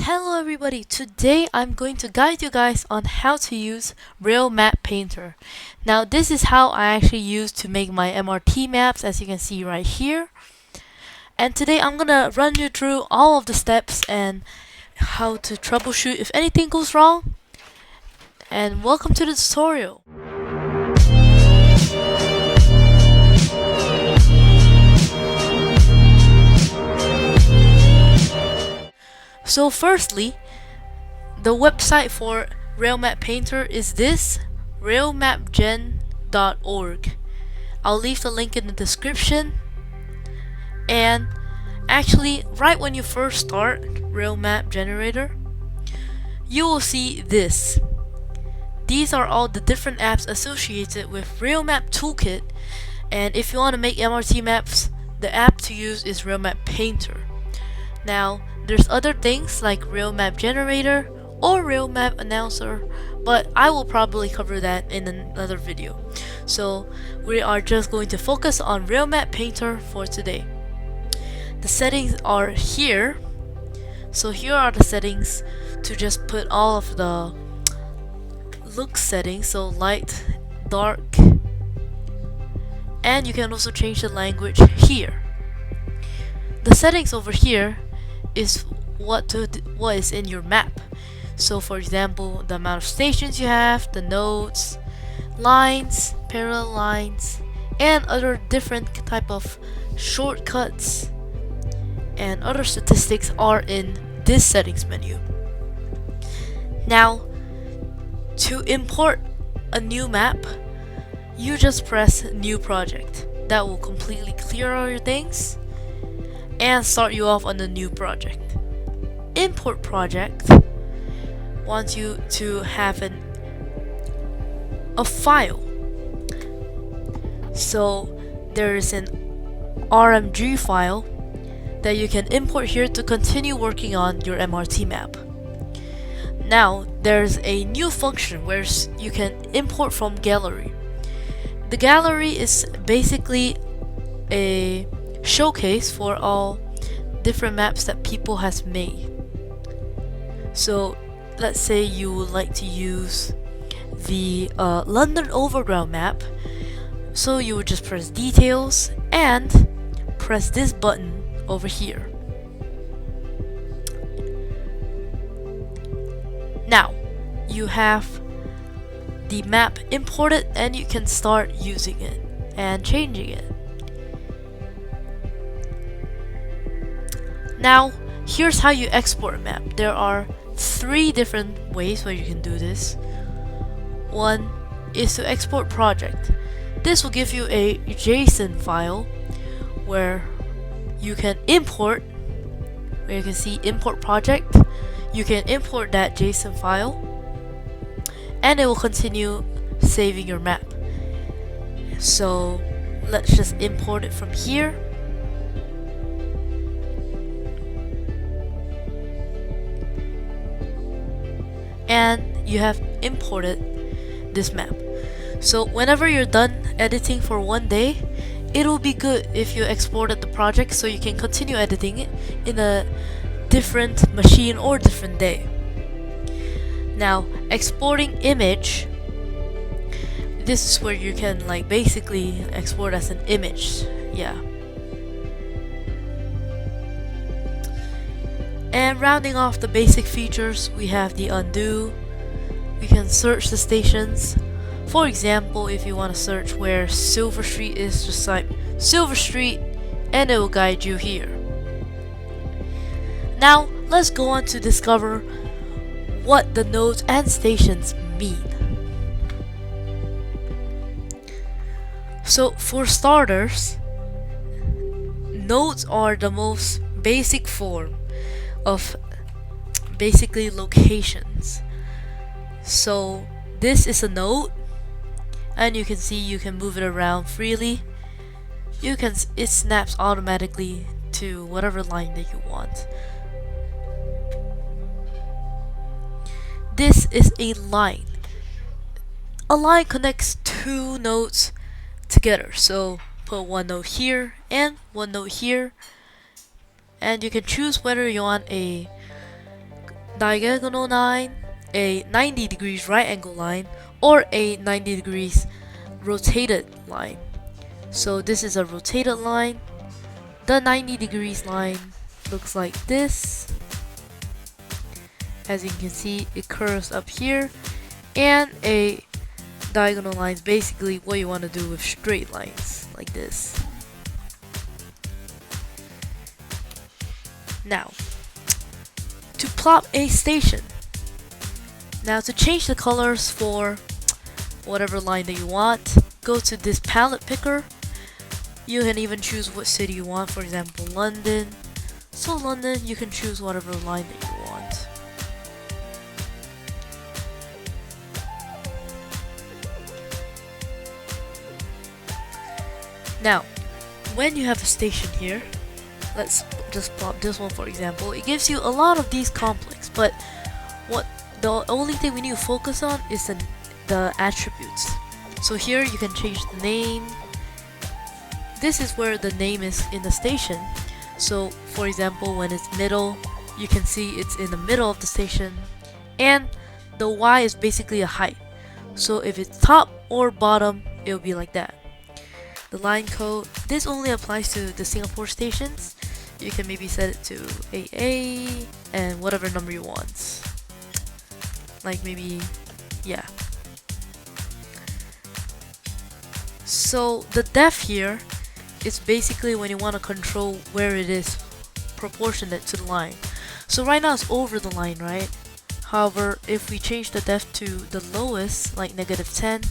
Hello everybody, today I'm going to guide you guys on how to use Rail Map Painter. Now this is how I actually use to make my MRT maps, as you can see right here. And today I'm gonna run you through all of the steps and how to troubleshoot if anything goes wrong. And welcome to the tutorial. So firstly, the website for Rail Map Painter is this, railmapgen.org. I'll leave the link in the description. And actually, right when you first start Rail Map Generator, you will see this. These are all the different apps associated with Rail Map Toolkit, and if you want to make MRT maps, the app to use is Rail Map Painter. Now, there's other things like Rail Map Generator or Rail Map Announcer, but I will probably cover that in another video. So we are just going to focus on Rail Map Painter for today. The settings are here. So here are the settings to just put all of the look settings, so light, dark, and you can also change the language here. The settings over here is what is in your map. So for example, the amount of stations you have, the nodes, lines, parallel lines, and other different type of shortcuts and other statistics are in this settings menu. Now, to import a new map, you just press new project. That will completely clear all your things and start you off on the new project. Import project wants you to have a file. So there is an RMG file that you can import here to continue working on your MRT map. Now there's a new function where you can import from gallery. The gallery is basically a showcase for all different maps that people has made. So let's say you would like to use the London Overground map, so you would just press details and press this button over here. Now you have the map imported and you can start using it and changing it. Now, here's how you export a map. There are 3 different ways where you can do this. One is to export project. This will give you a JSON file where you can import, where you can see import project. You can import that JSON file and it will continue saving your map. So let's just import it from here. And you have imported this map. So whenever you're done editing for one day, it will be good if you exported the project so you can continue editing it in a different machine or different day. Now, exporting image, this is where you can basically export as an image. Yeah. And rounding off the basic features, we have the undo. We can search the stations. For example, if you want to search where Silver Street is, just type Silver Street and it will guide you here. Now, let's go on to discover what the nodes and stations mean. So for starters, nodes are the most basic form of basically locations. So this is a node and you can see you can move it around freely. It snaps automatically to whatever line that you want. This is a line. A line connects 2 nodes together. So put one node here and one node here, and you can choose whether you want a diagonal line, a 90 degrees right angle line, or a 90 degrees rotated line. So this is a rotated line. The 90 degrees line looks like this. As you can see, it curves up here, and a diagonal line is basically what you want to do with straight lines like this. Now, to plot a station. Now to change the colors for whatever line that you want, go to this palette picker. You can even choose what city you want, for example London. So London, you can choose whatever line that you want. Now, when you have a station here, let's just plot this one for example. It gives you a lot of these complex, but the only thing we need to focus on is the attributes. So here you can change the name. This is where the name is in the station. So for example, when it's middle, you can see it's in the middle of the station, and the Y is basically a height. So if it's top or bottom, it'll be like that. The line code, this only applies to the Singapore stations. You can maybe set it to AA and whatever number you want. Like maybe, yeah. So the depth here is basically when you want to control where it is proportionate to the line. So right now it's over the line, right? However, if we change the depth to the lowest, like -10,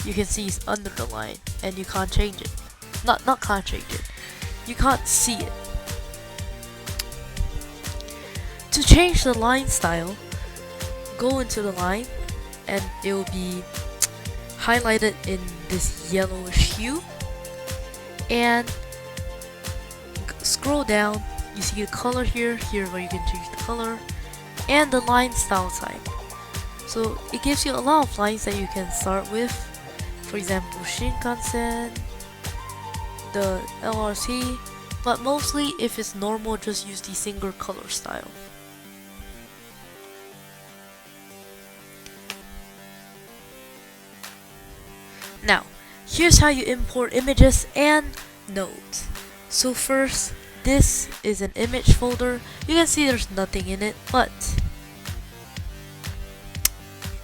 you can see it's under the line and you can't change it. Not can't change it. You can't see it. To change the line style, go into the line and it will be highlighted in this yellowish hue, and scroll down, you see the color here where you can change the color, and the line style type. So it gives you a lot of lines that you can start with. For example, Shinkansen, the LRT, but mostly if it's normal, just use the single color style. Now, here's how you import images and nodes. So first, this is an image folder. You can see there's nothing in it, but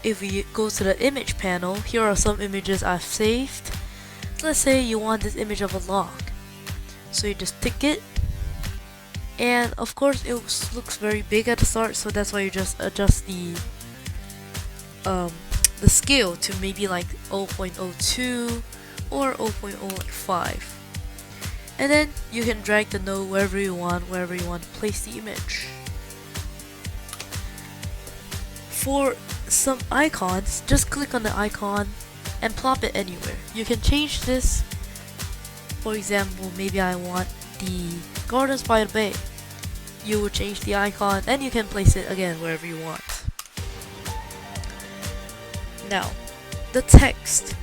if we go to the image panel, here are some images I've saved. Let's say you want this image of a log. So you just tick it, and of course it looks very big at the start, so that's why you just adjust the scale to maybe like 0.02 or 0.05, and then you can drag the node wherever you want to place the image. For some icons, just click on the icon and plop it anywhere. You can change this. For example, maybe I want the Gardens by the Bay. You will change the icon and you can place it again wherever you want. Now, the text,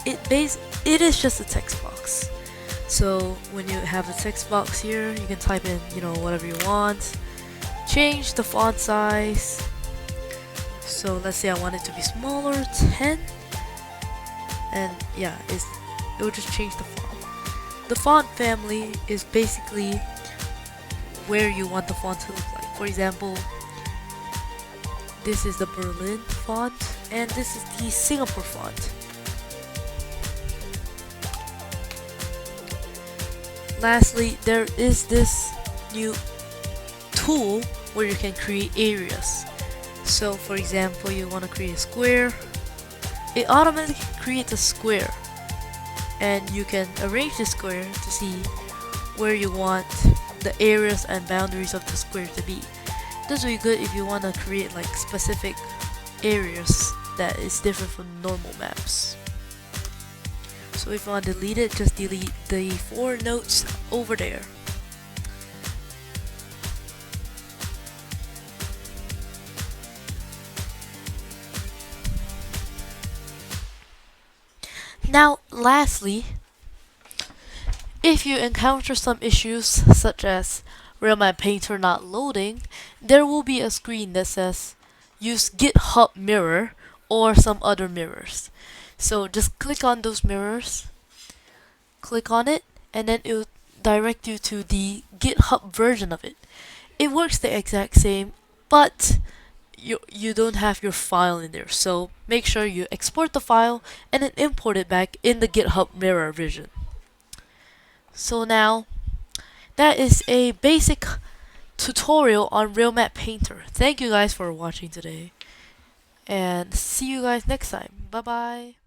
it is just a text box. So when you have a text box here, you can type in, whatever you want. Change the font size. So let's say I want it to be smaller, 10, and yeah, it will just change the font. The font family is basically where you want the font to look like. For example, this is the Berlin font, and this is the Singapore font. Lastly, there is this new tool where you can create areas. So for example, you want to create a square, it automatically creates a square, and you can arrange the square to see where you want the areas and boundaries of the square to be. This will be good if you want to create like specific areas that is different from normal maps. So if you want to delete it, just delete the 4 notes over there. Now, lastly, if you encounter some issues such as Real Map Painter not loading, there will be a screen that says use GitHub mirror or some other mirrors. So just click on those mirrors, click on it, and then it will direct you to the GitHub version of it. It works the exact same, but you don't have your file in there. So make sure you export the file and then import it back in the GitHub mirror version. So now that is a basic tutorial on Real Map Painter. Thank you guys for watching today, and see you guys next time. Bye bye.